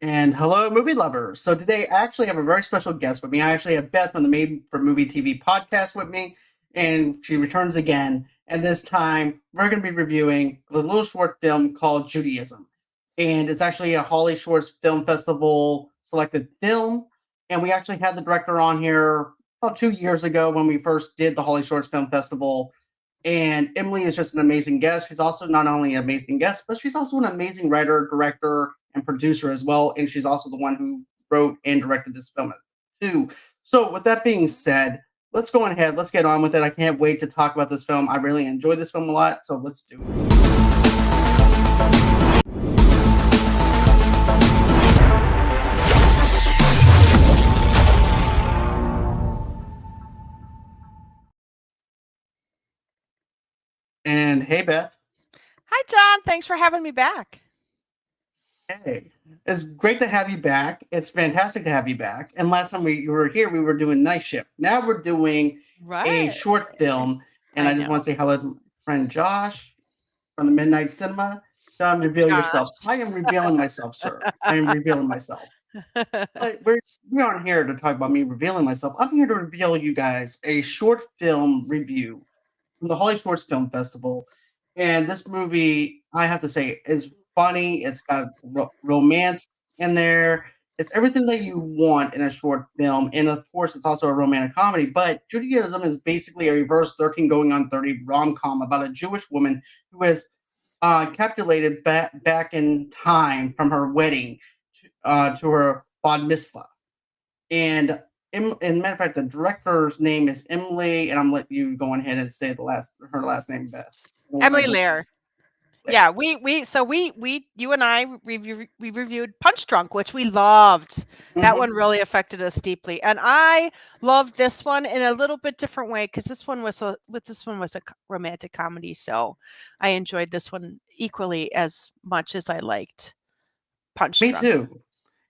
And hello, movie lovers. So today I actually have a very special guest with me. I actually have Beth from the Made for Movie TV podcast with me, and she returns again. And this time we're going to be reviewing the little short film called Judy-ism. And it's actually a Hollyshorts Film Festival selected film. And we actually had the director on here about 2 years ago when we first did the Hollyshorts Film Festival. And Emily is just an amazing guest. She's also not only an amazing guest, but she's also an amazing writer, director, and producer as well. And she's also the one who wrote and directed this film too. So, with that being said, let's go ahead. Let's get on with it. I can't wait to talk about this film. I really enjoy this film a lot. So, let's do it. And hey, Beth. Hi, John. Thanks for having me back. Hey, it's great to have you back. It's fantastic to have you back. And last time you were here, we were doing Night Shift. Now we're doing a Right. short film. And I I just know. want to say hello to my friend Josh from the Midnight Cinema. John, reveal yourself. Gosh. I am revealing myself, sir. I am revealing myself. But we aren't here to talk about me revealing myself. I'm here to reveal you guys a short film review from the Holly Shorts Film Festival. And this movie, I have to say, is funny. It's got romance in there. It's everything that you want in a short film. And of course, it's also a romantic comedy. But Judaism is basically a reverse 13 going on 30 rom com about a Jewish woman who has capitulated back in time from her wedding to her bar mitzvah. And matter of fact, the director's name is Emily, and I'm letting you go ahead and say her last name, Beth. Emily Lair. Yeah, we you and I we reviewed Punch Drunk, which we loved. That one Mm-hmm. really affected us deeply, and I loved this one in a little bit different way because this one was a romantic comedy, so I enjoyed this one equally as much as I liked Punch Me Drunk. too.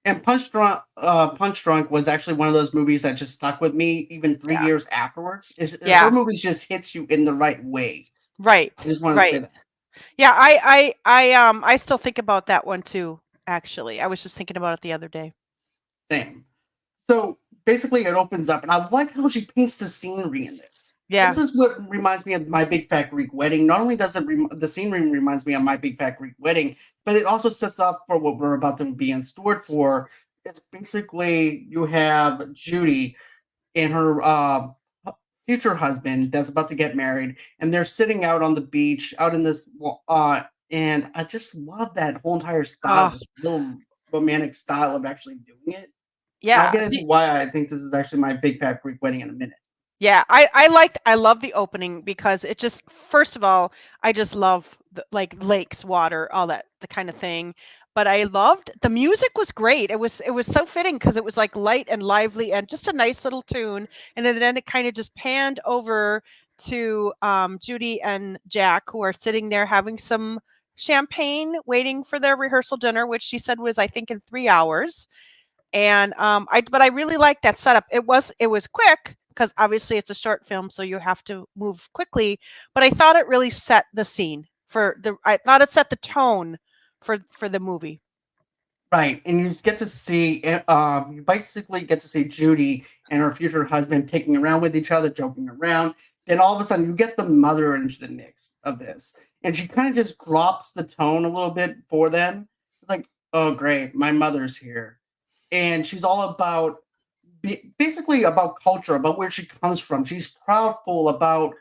And Punch Drunk was actually one of those movies that just stuck with me even three Yeah, years afterwards. Her yeah, movies just hits you in the right way. I right, just wanted to say right. that. Yeah, I still think about that one too. Actually, I was just thinking about it the other day. Same. So basically, it opens up, and I like how she paints the scenery in this. This Yeah, is what reminds me of My Big Fat Greek Wedding. Not only does the scenery reminds me of My Big Fat Greek Wedding, but it also sets up for what we're about to be in store for. It's basically you have Judy and her future husband that's about to get married, and they're sitting out on the beach, out in this. And I just love that whole entire style, oh, just real romantic style of actually doing it. And I'll yeah. get into why I think this is actually My Big Fat Greek Wedding in a minute. Yeah, I love the opening because it just first of all, I just love like lakes, water, all that the kind of thing. But I loved the music was great. It was so fitting because it was like light and lively and just a nice little tune. And then it kind of just panned over to Judy and Jack who are sitting there having some champagne, waiting for their rehearsal dinner, which she said was I think in 3 hours. And I really liked that setup. It was quick because obviously it's a short film, so you have to move quickly. But I thought it really set the scene for the. I thought it set the tone for the movie. Right, and you just get to see, you basically get to see Judy and her future husband taking around with each other, joking around. Then all of a sudden, you get the mother into the mix of this, and she kind of just drops the tone a little bit for them. It's like, oh, great, my mother's here, and she's all about basically about culture, about where she comes from. She's proudful about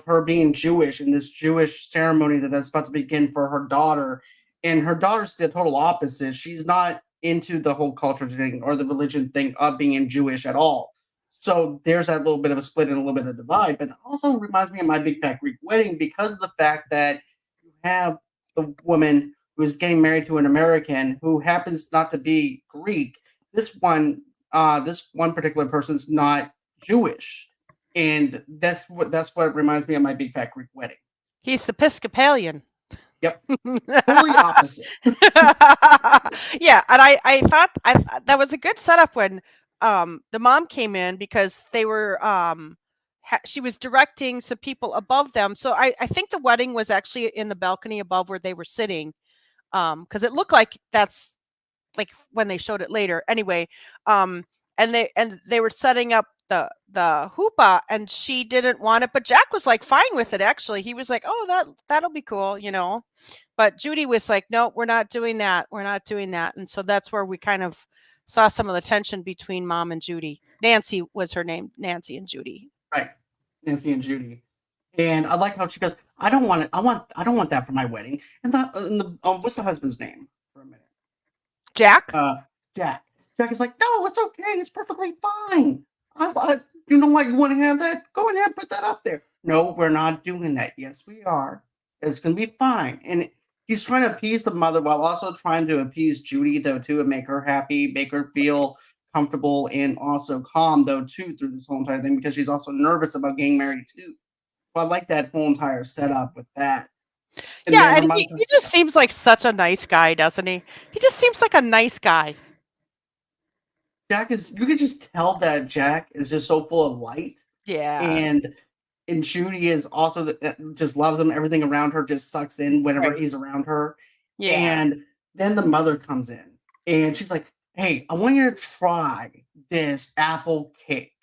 her being Jewish and this Jewish ceremony that's about to begin for her daughter. And her daughter's the total opposite. She's not into the whole culture thing or the religion thing of being Jewish at all. So there's that little bit of a split and a little bit of divide. But it also reminds me of My Big Fat Greek Wedding because of the fact that you have the woman who's getting married to an American who happens not to be Greek. This one particular person's not Jewish, and that's what reminds me of My Big Fat Greek Wedding. He's Episcopalian. Yep, totally opposite. Yeah, and I thought that was a good setup when the mom came in because they were she was directing some people above them. So I think the wedding was actually in the balcony above where they were sitting because it looked like like when they showed it later. Anyway, um, and they were setting up the hoopah, and she didn't want it, but Jack was like fine with it. Actually, he was like, "Oh, that'll be cool," you know. But Judy was like, "No, we're not doing that. We're not doing that." And so that's where we kind of saw some of the tension between Mom and Judy. Nancy was her name, Nancy and Judy. Right. Nancy and Judy. And I like how she goes, I don't want that for my wedding. What's the husband's name for a minute? Jack? Jack. Jack is like, no, it's okay. It's perfectly fine. You know what? You want to have that? Go ahead and put that up there. No, we're not doing that. Yes, we are. It's going to be fine. And he's trying to appease the mother while also trying to appease Judy, though, too, and make her happy, make her feel comfortable and also calm, though, too, through this whole entire thing, because she's also nervous about getting married, too. So I like that whole entire setup with that. And Yeah, then her and mother, he just seems like such a nice guy, doesn't he? He just seems like a nice guy. You can just tell that Jack is just so full of light. Yeah. And Judy is also just loves him. Everything around her just sucks in whenever Right. he's around her. Yeah. And then the mother comes in and she's like, hey, I want you to try this apple cake.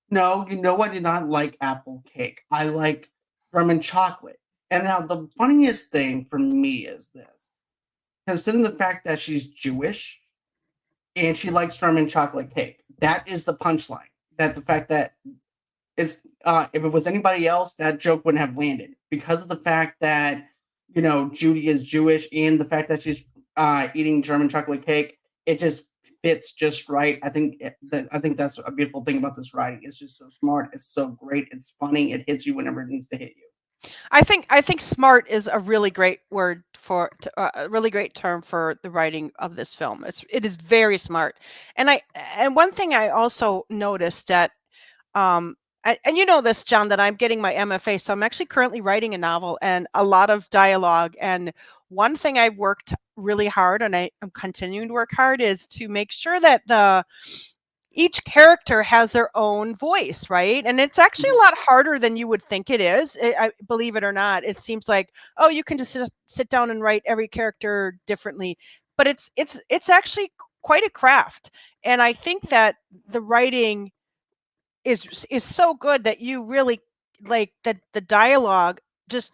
No, you know I do not like apple cake. I like German chocolate. And now the funniest thing for me is this. Considering the fact that she's Jewish and she likes German chocolate cake. That is the punchline. That the fact that is if it was anybody else, that joke wouldn't have landed because of the fact that Judy is Jewish and the fact that she's eating German chocolate cake. It just fits just right. I think that's a beautiful thing about this writing. It's just so smart. It's so great. It's funny. It hits you whenever it needs to hit you. I think smart is a really great word a really great term for the writing of this film. It is very smart. And one thing I also noticed that and you know this, John, that I'm getting my MFA, so I'm actually currently writing a novel and a lot of dialogue. And one thing I've worked really hard, and I am continuing to work hard, is to make sure that each character has their own voice, right? And it's actually a lot harder than you would think it is. I believe it or not. It seems like, oh, you can just sit down and write every character differently, but it's actually quite a craft. And I think that the writing is so good that you really like the dialogue just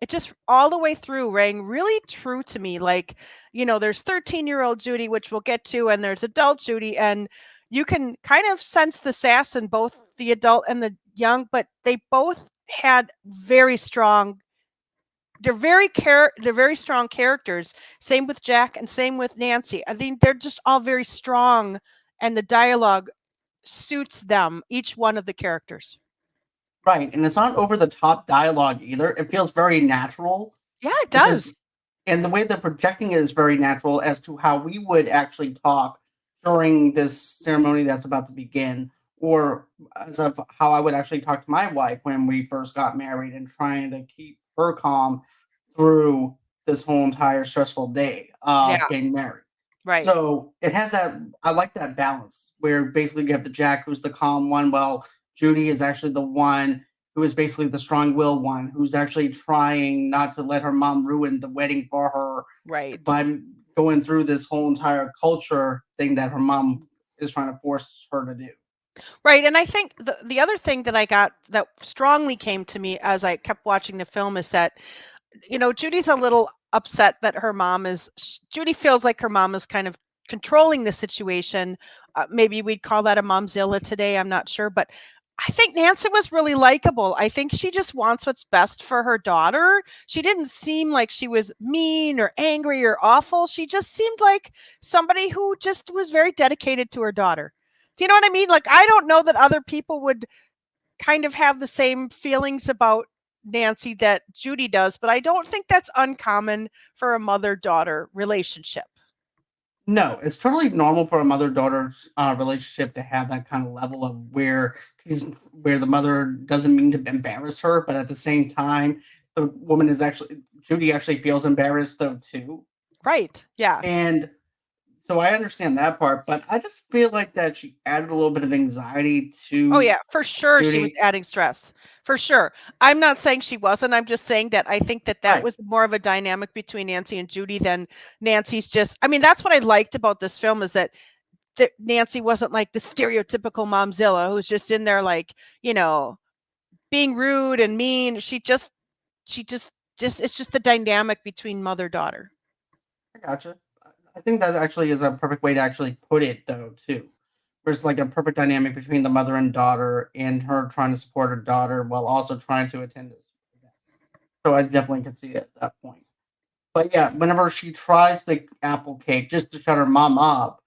it just all the way through rang really true to me. Like, there's 13-year-old Judy, which we'll get to, and there's adult Judy, and you can kind of sense the sass in both the adult and the young, but they both had they're very strong characters. Same with Jack and same with Nancy. I think they're just all very strong, and the dialogue suits them, each one of the characters. Right, and it's not over the top dialogue either. It feels very natural Yeah, it does. because and the way they're projecting it is very natural as to how we would actually talk during this ceremony that's about to begin, or as of how I would actually talk to my wife when we first got married and trying to keep her calm through this whole entire stressful day Yeah, of getting married. right. So it has that. I like that balance where basically you have the Jack who's the calm one, while Judy is actually the one who is basically the strong-willed one, who's actually trying not to let her mom ruin the wedding for her Right. by going through this whole entire culture thing that her mom is trying to force her to do. Right. And I think the other thing that I got that strongly came to me as I kept watching the film is that, Judy's a little upset that Judy feels like her mom is kind of controlling the situation. Maybe we'd call that a momzilla today. I'm not sure. But I think Nancy was really likable. I think she just wants what's best for her daughter. She didn't seem like she was mean or angry or awful. She just seemed like somebody who just was very dedicated to her daughter. Do you know what I mean? Like, I don't know that other people would kind of have the same feelings about Nancy that Judy does, but I don't think that's uncommon for a mother-daughter relationship. No, it's totally normal for a mother-daughter relationship to have that kind of level of where the mother doesn't mean to embarrass her, but at the same time, the woman is actually Judy actually feels embarrassed though too. Right. Yeah. And So I understand that part, but I just feel like that she added a little bit of anxiety Oh, to yeah, for sure she was Judy. adding stress, for sure. I'm not saying she wasn't, I'm just saying that I think that that Right. was more of a dynamic between Nancy and Judy than Nancy's just I mean, that's what I liked about this film is that Nancy wasn't like the stereotypical momzilla who's just in there like, you know, being rude and mean. She just it's just the dynamic between mother-daughter. I gotcha. I think that actually is a perfect way to actually put it, though, too. There's like a perfect dynamic between the mother and daughter, and her trying to support her daughter while also trying to attend this event. So I definitely can see it at that point. But yeah, whenever she tries the apple cake just to shut her mom up,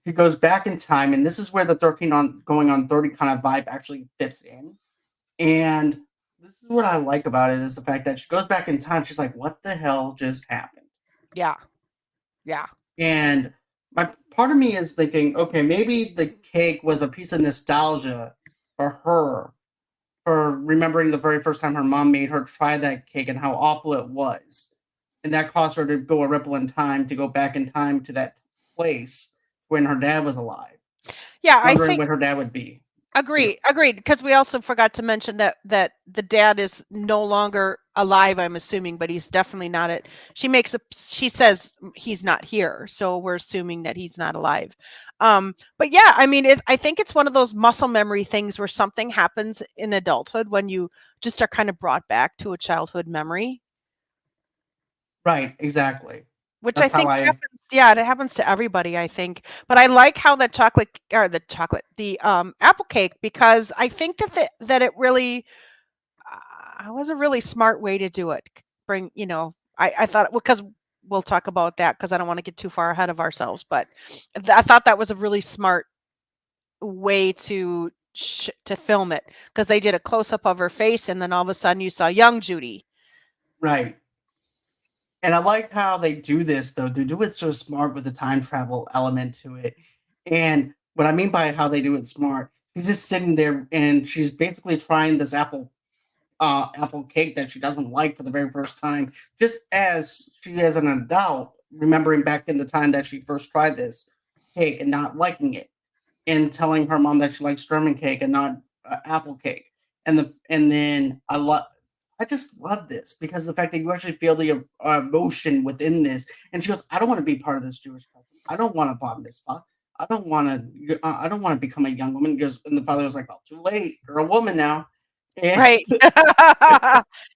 she goes back in time, and this is where the 13 on going on 30 kind of vibe actually fits in. And this is what I like about it is the fact that she goes back in time. She's like, "What the hell just happened?" Yeah. Yeah. And my part of me is thinking, okay, maybe the cake was a piece of nostalgia for her, for remembering the very first time her mom made her try that cake and how awful it was. And that caused her to go a ripple in time, to go back in time to that place when her dad was alive, Yeah, I wondering think what her dad would be. Too. agreed, because we also forgot to mention that the dad is no longer alive, I'm assuming, but he's definitely not it. She says he's not here, so we're assuming that he's not alive. But yeah, I mean, I think it's one of those muscle memory things where something happens in adulthood when you just are kind of brought back to a childhood memory. Right, exactly. Which I That's how think I happens yeah, it happens to everybody, I think. But I like how the apple cake because I think that it really was a really smart way to do it. Bring, I thought because we'll talk about that because I don't want to get too far ahead of ourselves, but I thought that was a really smart way to film it because they did a close up of her face and then all of a sudden you saw young Judy. right. And I like how they do this, though. They do it so smart with the time travel element to it. And what I mean by how they do it smart, she's just sitting there and she's basically trying this apple cake that she doesn't like for the very first time, just as she as an adult, remembering back in the time that she first tried this cake and not liking it, and telling her mom that she likes German cake and not apple cake. And then I just love this because the fact that you actually feel the emotion within this. And she goes, "I don't want to be part of this Jewish custom. I don't want to bar mitzvah. I don't want to. I don't want to become a young woman." Because and the father was like, "Well, too late. You're a woman now." And Right.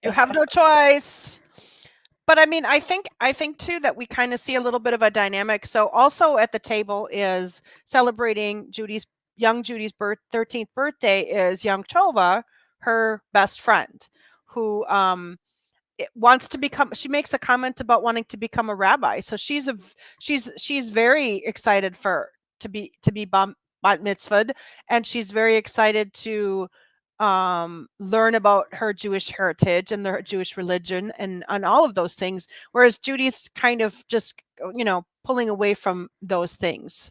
You have no choice. But I mean, I think too that we kind of see a little bit of a dynamic. So also at the table is celebrating Judy's 13th birthday is young Tova, her best friend, who wants to become she makes a comment about wanting to become a rabbi. So she's very excited for to be bat mitzvahed, and she's very excited to learn about her Jewish heritage and the Jewish religion and all of those things, whereas Judy's kind of just pulling away from those things.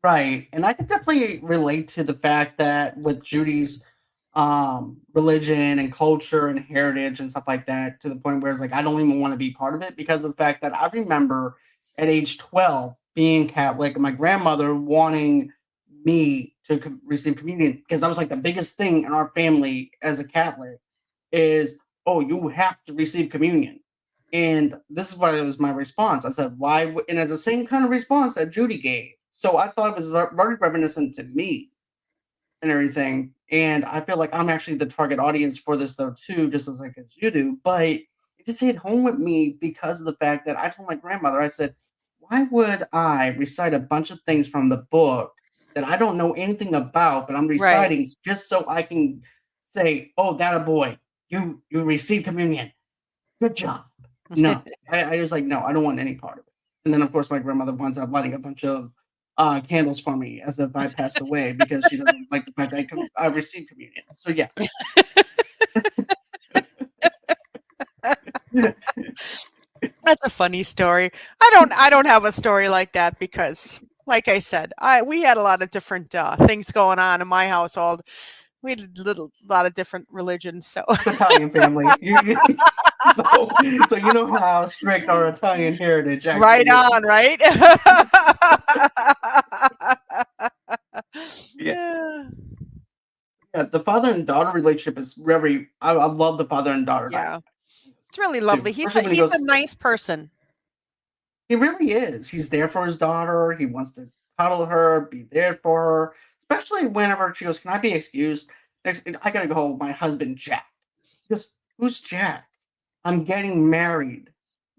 right. And I can definitely relate to the fact that with Judy's religion and culture and heritage and stuff like that, to the point where it's like I don't even want to be part of it because of the fact that I remember at age 12 being Catholic and my grandmother wanting me to receive communion because that was like the biggest thing in our family as a Catholic is, oh, you have to receive communion. And this is why it was my response. I said, why? And it's the same kind of response that Judy gave. So I thought it was very reminiscent to me and everything. And I feel like I'm actually the target audience for this, though, too, just as like as you do. But it just hit home with me because of the fact that I told my grandmother, I said, why would I recite a bunch of things from the book that I don't know anything about, but I'm Right. reciting just so I can say, oh, that a boy, you received communion. Good job. No, I was like, no, I don't want any part of it. And then, of course, my grandmother winds up lighting a bunch of candles for me as if I passed away because she doesn't like the fact that I received communion. So yeah, That's a funny story. I don't have a story like that because like I said, we had a lot of different things going on in my household. We had a lot of different religions, so it's Italian family. So you know how strict our Italian heritage Right actually on, is. right? Yeah, Yeah. yeah. The father and daughter relationship is very. I love the father and daughter Yeah. dynamic in this It's really too, lovely. especially when he He's a goes. nice person. He really is. He's there for his daughter. He wants to cuddle her, be there for her, especially whenever she goes, "Can I be excused? Next, I gotta go home. My husband Jack." He goes, "Who's Jack? I'm getting married.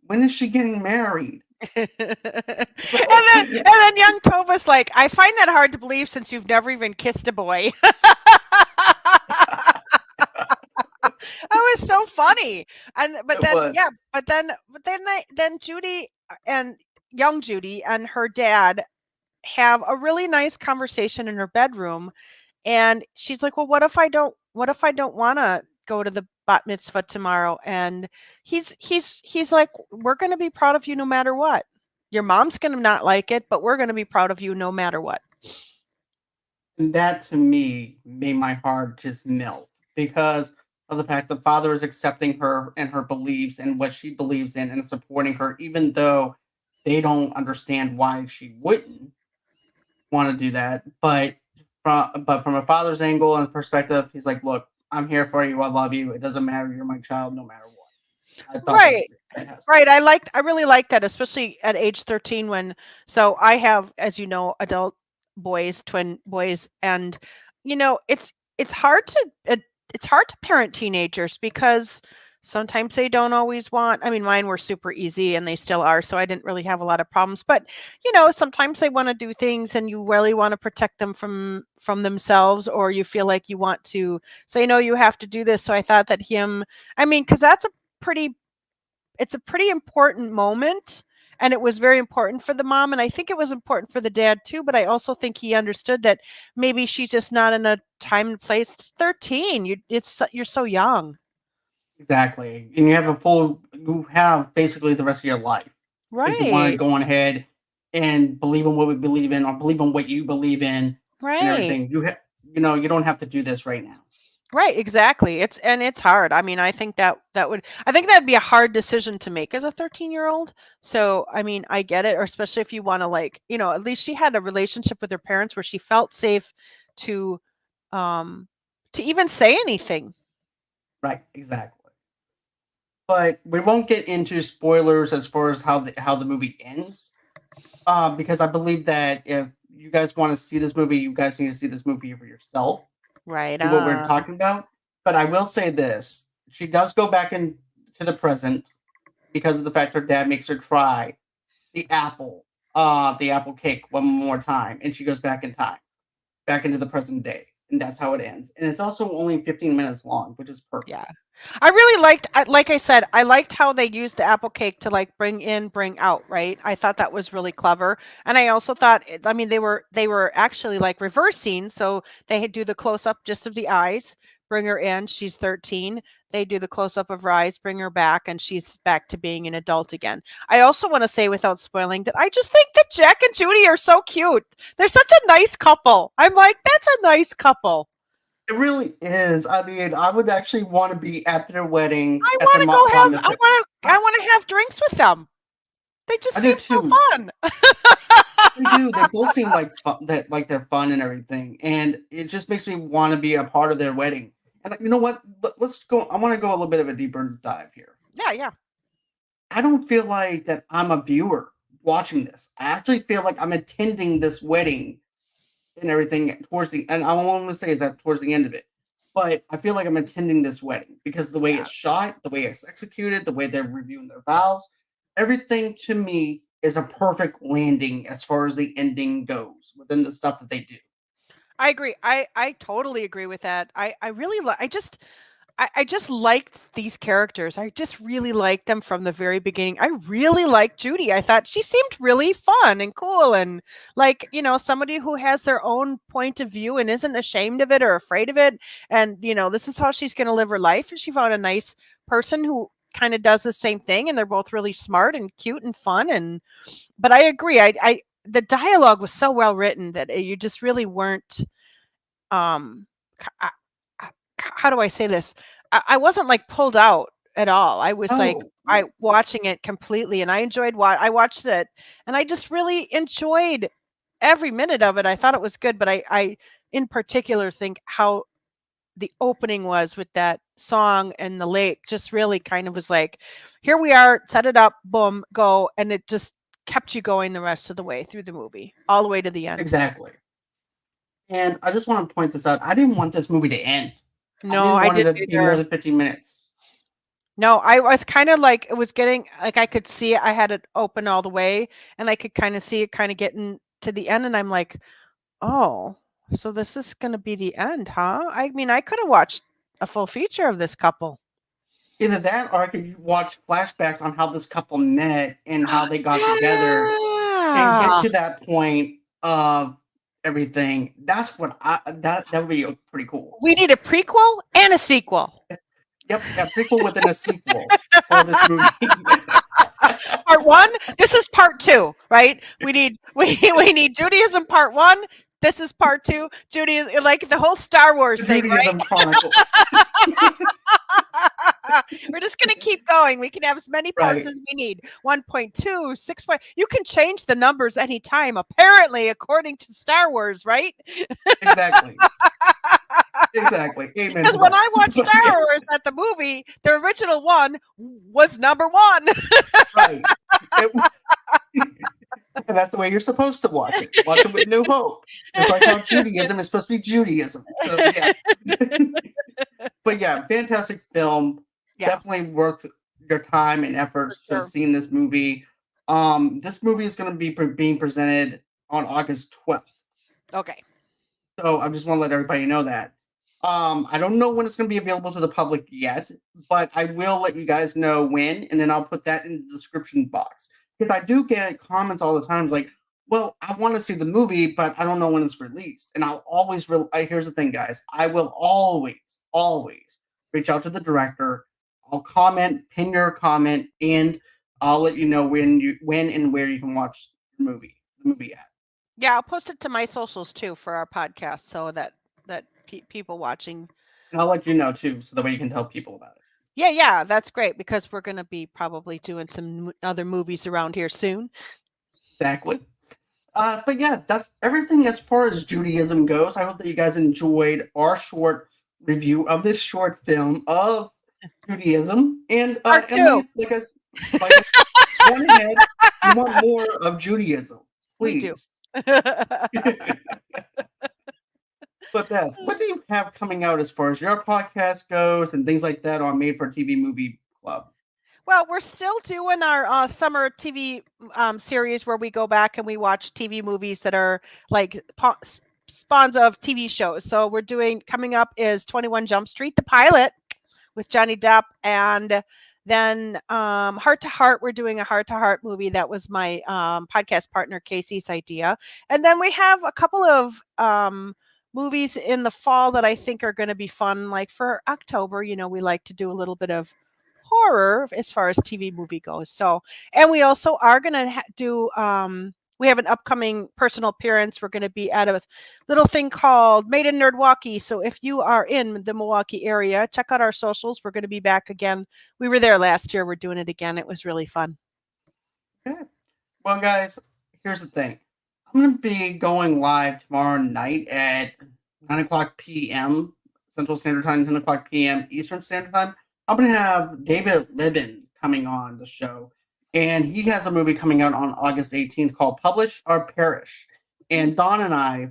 When is she getting married?" and So then young Tova's like, I find that hard to believe since you've never even kissed a boy. That was so funny. And but it then yeah, was. then Judy and young Judy and her dad have a really nice conversation in her bedroom, and she's like, "Well, what if I don't want to go to the bat mitzvah tomorrow?" And he's like, "We're going to be proud of you no matter what. Your mom's going to not like it, but we're going to be proud of you no matter what." And that to me made my heart just melt because of the fact the father is accepting her and her beliefs and what she believes in and supporting her, even though they don't understand why she wouldn't want to do that. But from a father's angle and perspective, he's like, "Look, I'm here for you. I love you. It doesn't matter. You're my child, no matter what." I thought that was Right. fantastic. Right, I really liked that, especially at age 13 when so I have, as you know, adult boys, twin boys, and, it's hard it's hard to parent teenagers because sometimes they don't always want I mean, mine were super easy and they still are, so I didn't really have a lot of problems, but, sometimes they wanna do things and you really wanna protect them from themselves, or you feel like you want to say, "No, you have to do this," so I thought that him I mean, because pretty it's a pretty important moment, and it was very important for the mom, and I think it was important for the dad too, but I also think he understood that maybe she's just not in a time and place. It's 13. You're so young. Exactly. And you have basically the rest of your life. If you want to Right. go on ahead and believe in what we believe in or believe in what you believe in and Right. everything, you don't have to do this right now. Right, exactly. It's hard. I mean, I think that'd be a hard decision to make as a 13-year-old. So, I mean, I get it, or especially if you want to like, at least she had a relationship with her parents where she felt safe to um to even say anything. Right, exactly. But we won't get into spoilers as far as how the movie ends. Because I believe that if you guys want to see this movie, you guys need to see this movie for yourself. Right See what we're on. talking about. But I will say this. She does go back into the present because of the fact her dad makes her try the apple cake one more time, and she goes back in time, back into the present day, and that's how it ends. And it's also only 15 minutes long, which is perfect. Yeah. I really like I said, I liked how they used the apple cake to like bring in, bring out, right? I thought that was really clever. And I also thought I mean they were actually like reverse scenes, so they do the close up just of the eyes, bring her in, she's 13. They do the close up of her eyes, bring her back, and she's back to being an adult again. I also want to say without spoiling that I just think that Jack and Judy are so cute. They're such a nice couple. I'm like, that's a nice couple. It really is. I mean, I would actually want to be at their wedding, I at their wanna go bar have mitzvah. I I, wanna have drinks with them. They just I do seem so too. fun. They do. They both seem like they're fun and everything, and it just makes me want to be a part of their wedding. And you know what? Let's go. I want to go a little bit of a deeper dive here. Yeah, yeah. I don't feel like that I'm a viewer watching this. I actually feel like I'm attending this wedding and everything towards the and I want to say is that towards the end of it. But I feel like I'm attending this wedding because the way Yeah. it's shot, the way it's executed, the way they're reviewing their vows, everything to me is a perfect landing as far as the ending goes within the stuff that they do. I agree. I totally agree with that. I really I just liked these characters. I just really liked them from the very beginning. I really liked Judy. I thought she seemed really fun and cool and like, somebody who has their own point of view and isn't ashamed of it or afraid of it. And, this is how she's going to live her life. And she found a nice person who kind of does the same thing. And they're both really smart and cute and fun. But I agree. The dialogue was so well written that you just really weren't, um, how do I say this? I wasn't like pulled out. at all. I was like, Oh, I watching it completely, and I enjoyed what I watched it, and I just really enjoyed every minute of it. I thought it was good, but I in particular think how the opening was with that song and the lake just really kind of was like, here we are, set it up, boom, go, and it just kept you going the rest of the way through the movie, all the way to the end. exactly. And I just want to point this out. I didn't want this movie to end. I No, didn't I want it didn't to be more either. than 15 minutes. No, I was kind of like it was getting like I could see it. I had it open all the way and I could kind of see it kind of getting to the end and I'm like, "Oh, so this is going to be the end, huh?" I mean, I could have watched a full feature of this couple. Either that or I could watch flashbacks on how this couple met and how they got together and get Yeah. to that point of everything. That's what that would be pretty cool. We need a prequel and a sequel. Yep, a prequel within a sequel for this movie. Part 1, this is part 2, right? We need Judaism part 1. This is part 2. Judaism, like the whole Star Wars The thing, right? Judy-ism Chronicles. We're just going to keep going. We can have as many parts Right. as we need. 1.2, 6. You can change the numbers anytime, apparently, according to Star Wars, right? Exactly. Exactly. Amen Because to when that. I watched But Star yeah, Wars at the movie, the original one was number 1. right. It, and that's the way you're supposed to watch it. Watch it with new hope. Just like how Judaism is supposed to be Judaism. So yeah. But yeah, fantastic film. Yeah, Definitely worth your time and for efforts to sure. seeing this movie. This movie is going to be being presented on August 12th. Okay. So I just want to let everybody know that. I don't know when it's going to be available to the public yet, but I will let you guys know when, and then I'll put that in the description box. Because I do get comments all the time like, well, I want to see the movie, but I don't know when it's released. And I'll always, here's the thing, guys. I will always reach out to the director. I'll comment, pin your comment, and I'll let you know when and where you can watch the movie at. Yeah, I'll post it to my socials too for our podcast so that people watching. And I'll let you know too, so that way you can tell people about it. Yeah, that's great because we're going to be probably doing some other movies around here soon. Exactly. But yeah, that's everything as far as Judaism goes. I hope that you guys enjoyed our short review of this short film of Judaism. And Part 2. Emily, like I went ahead. You want more of Judaism, We do. please. But Beth, what do you have coming out as far as your podcast goes and things like that on Made for TV Movie Club? Well, we're still doing our summer TV series where we go back and we watch TV movies that are like spawns of TV shows. So we're doing coming up is 21 Jump Street, the pilot with Johnny Depp, and then Heart to Heart. We're doing a Heart to Heart movie that was my podcast partner Casey's idea, and then we have a couple of movies in the fall that I think are going to be fun. Like for October, we like to do a little bit of horror as far as TV movie goes. So, and we also are going to do, we have an upcoming personal appearance. We're going to be at a little thing called Made in Nerdwalkie. So if you are in the Milwaukee area, check out our socials. We're going to be back again. We were there last year. We're doing it again. It was really fun. Okay. Well, guys, here's the thing. I'm going to be going live tomorrow night at 9 o'clock p.m. Central Standard Time, 10 o'clock p.m. Eastern Standard Time. I'm going to have David Libin coming on the show. And he has a movie coming out on August 18th called Publish or Perish. And Don and I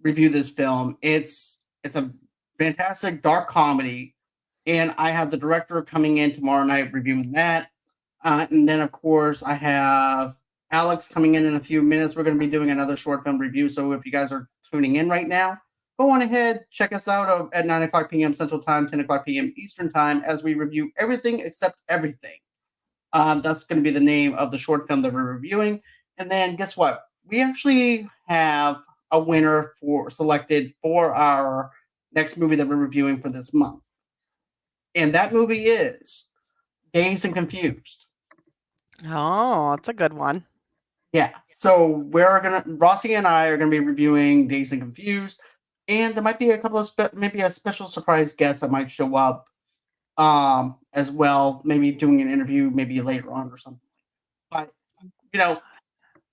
review this film. It's a fantastic dark comedy. And I have the director coming in tomorrow night reviewing that. And then, of course, I have Alex coming in a few minutes. We're going to be doing another short film review. So if you guys are tuning in right now, go on ahead, check us out at 9 o'clock p.m. Central Time, 10 o'clock p.m. Eastern Time as we review everything except everything. That's going to be the name of the short film that we're reviewing. And then guess what? We actually have a winner selected for our next movie that we're reviewing for this month. And that movie is Dazed and Confused. Oh, it's a good one. Yeah. So Rossi and I are gonna be reviewing Dazed and Confused, and there might be a couple of maybe a special surprise guest that might show up as well. Maybe doing an interview maybe later on or something. But you know,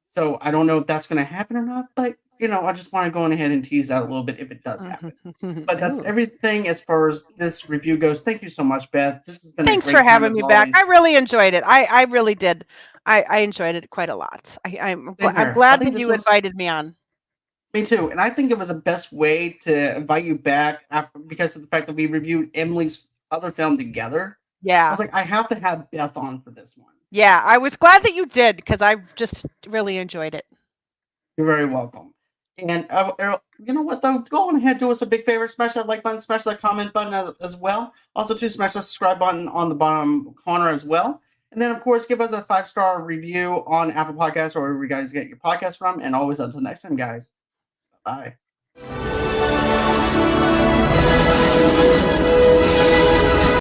so I don't know if that's going to happen or not. But I just want to go on ahead and tease that a little bit if it does happen. But that's Ooh. everything as far as this review goes. Thank you so much, Beth. This has been a Thanks for great time having as me back. always. I really enjoyed it. I really did. I enjoyed it quite a lot. Same I'm here. I glad think that this you was invited me on. me too, and I think it was the best way to invite you back after, because of the fact that we reviewed Emily's other film together. I Yeah. was like, I have to have Beth on for this one. Yeah, I was glad that you did because I just really enjoyed it. You're very welcome. And you know what though? Go on ahead, do us a big favor, smash that like button, smash that comment button as well. Also, to smash the subscribe button on the bottom corner as well. And then, of course, give us a 5-star review on Apple Podcasts or wherever you guys get your podcast from. And always, until next time, guys. Bye.